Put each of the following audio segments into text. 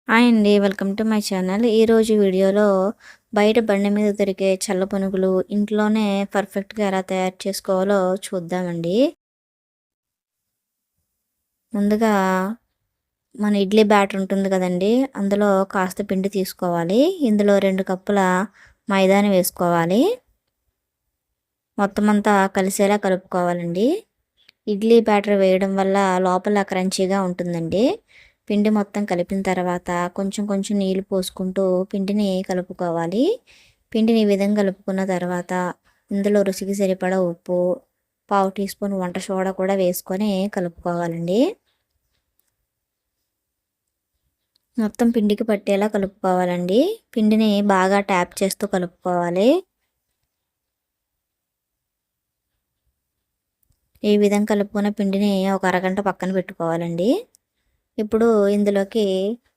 Hi అండి. Welcome to my channel. ఈరోజు వీడియోలో బయట బండి మీద దొరికే చల్ల పునుగులు ఇంట్లోనే పర్ఫెక్ట్‌గా ఎలా తయారు చేసుకోవాలో చూద్దామండి. ముందుగా మన ఇడ్లీ బ్యాటర్ ఉంటుంది కదండీ! అందులో కాస్త పిండి తీసుకోవాలి. ఇందులో 2 కప్పుల మైదాని వేసుకోవాలి. మొత్తం అంతా కలిసేలా కలుపుకోవాలండి. ఇడ్లీ బ్యాటర్ వేయడం వల్ల లోపల క్రంచీగా ఉంటుందండి. పిండి మొత్తం కలిపిన తర్వాత కొంచెం కొంచెం నీళ్లు పోసుకుంటూ పిండిని కలుపుకోవాలి. పిండిని ఈ విధంగా కలుపుకున్న తర్వాత ఇందులో రుచికి సరిపడా ఉప్పు, పావు టీ స్పూన్ వంట సోడా కూడా వేసుకొని కలుపుకోవాలండి. మొత్తం పిండికి పట్టేలా కలుపుకోవాలండి. పిండిని బాగా ట్యాప్ చేస్తూ కలుపుకోవాలి. ఈ విధంగా కలుపుకున్న పిండిని ఒక అరగంట పక్కన పెట్టుకోవాలండి. ఇప్పుడు ఇందులోకి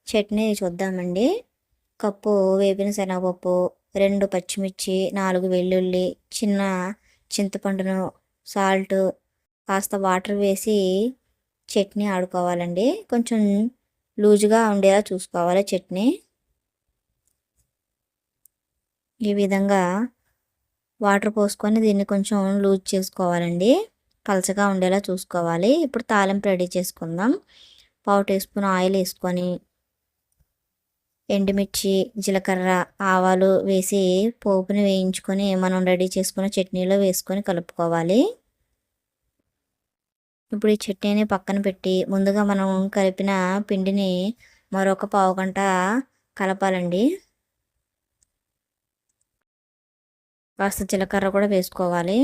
చట్నీ చూద్దామండి. కప్పు వేపిన శనగపప్పు, 2 పచ్చిమిర్చి, 4 వెల్లుల్లి, చిన్న చింతపండును, సాల్ట్, కాస్త వాటర్ వేసి చట్నీ ఆడుకోవాలండి. కొంచెం లూజుగా ఉండేలా చూసుకోవాలి చట్నీ. ఈ విధంగా వాటర్ పోసుకొని దీన్ని కొంచెం లూజ్ చేసుకోవాలండి. పలచగా ఉండేలా చూసుకోవాలి. ఇప్పుడు తాలింపు రెడీ చేసుకుందాం. పావు టీ స్పూన్ ఆయిల్ వేసుకొని ఎండుమిర్చి, జీలకర్ర, ఆవాలు వేసి పోపుని వేయించుకొని మనం రెడీ చేసుకున్న చట్నీలో వేసుకొని కలుపుకోవాలి. ఇప్పుడు ఈ చట్నీని పక్కన పెట్టి ముందుగా మనం కలిపిన పిండిని మరొక పావు గంట కలపాలండి. కాస్త జీలకర్ర కూడా వేసుకోవాలి.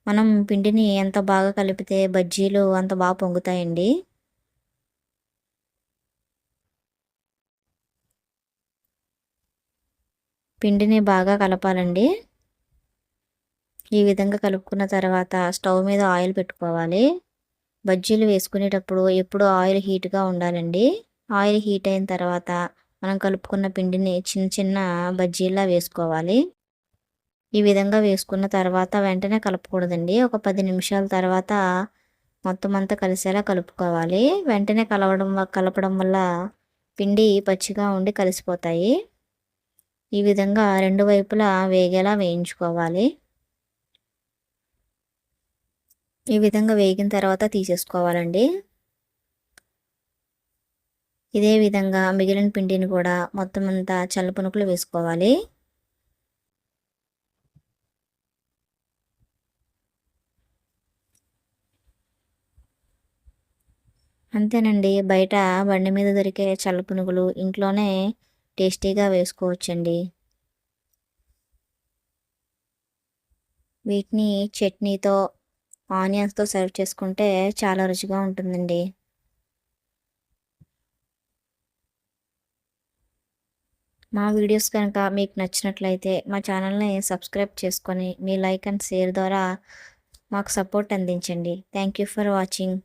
మనం పిండిని ఎంత బాగా కలిపితే బజ్జీలు అంత బాగా పొంగుతాయండి. పిండిని బాగా కలపాలండి. ఈ విధంగా కలుపుకున్న తర్వాత స్టవ్ మీద ఆయిల్ పెట్టుకోవాలి. బజ్జీలు వేసుకునేటప్పుడు ఎప్పుడు ఆయిల్ హీట్గా ఉండాలండి. ఆయిల్ హీట్ అయిన తర్వాత మనం కలుపుకున్న పిండిని చిన్న చిన్న బజ్జీలా వేసుకోవాలి. ఈ విధంగా వేసుకున్న తర్వాత వెంటనే కలపకూడదండి. ఒక 10 నిమిషాల తర్వాత మొత్తం అంతా కలిసేలా కలుపుకోవాలి. వెంటనే కలపడం వల్ల పిండి పచ్చిగా ఉండి కలిసిపోతాయి. ఈ విధంగా 2 వైపులా వేగేలా వేయించుకోవాలి. ఈ విధంగా వేగిన తర్వాత తీసేసుకోవాలండి. ఇదే విధంగా మిగిలిన పిండిని కూడా మొత్తం అంతా చల్ల పునుకులు వేసుకోవాలి. అంతేనండి. బయట బండి మీద దొరికే చల్ల పునుగులు ఇంట్లోనే టేస్టీగా వేసుకోవచ్చండి. వీటిని చట్నీతో, ఆనియన్స్‌తో సర్వ్ చేసుకుంటే చాలా రుచిగా ఉంటుందండి. మా వీడియోస్ కనుక మీకు నచ్చినట్లయితే మా ఛానల్‌ని సబ్స్క్రైబ్ చేసుకొని మీ లైక్ అండ్ షేర్ ద్వారా మాకు సపోర్ట్ అందించండి. Thank you for watching.